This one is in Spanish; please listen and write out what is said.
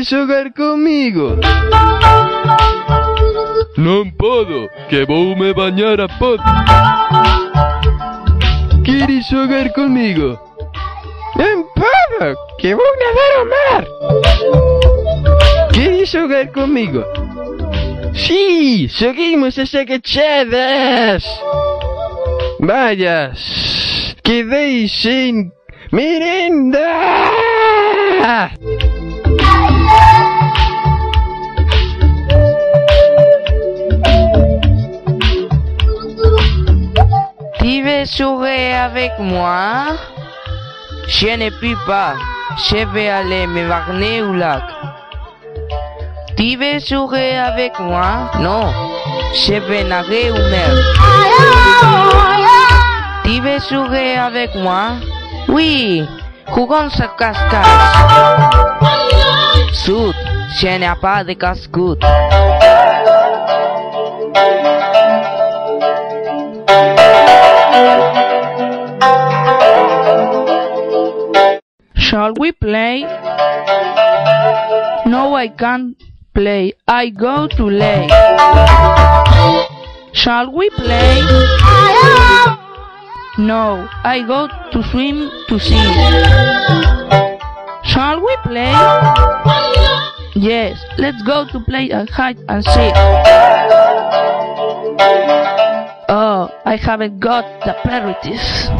¿Quieres jugar comigo? Non podo, que voume bañar a pod. ¿Quieres jugar comigo? Non podo, que vou nadar ao mar. ¿Quieres jugar comigo? Sí, seguimos as agachadas. Vaya, quedei sin merenda. Tu veux jouer avec moi? Je ne peux pas. Je vais aller me baigner au lac. Tu veux jouer avec moi? Non. Je vais nager au mer. Tu veux jouer avec moi? Oui. Jugons à casse-casse. Zut, je n'ai pas de casse-croûte. Shall we play? No, I can't play. I go to lay. Shall we play? No, I go to swim to sea. Shall we play? Yes, let's go to play at hide and seek. Oh, I haven't got the apparatus.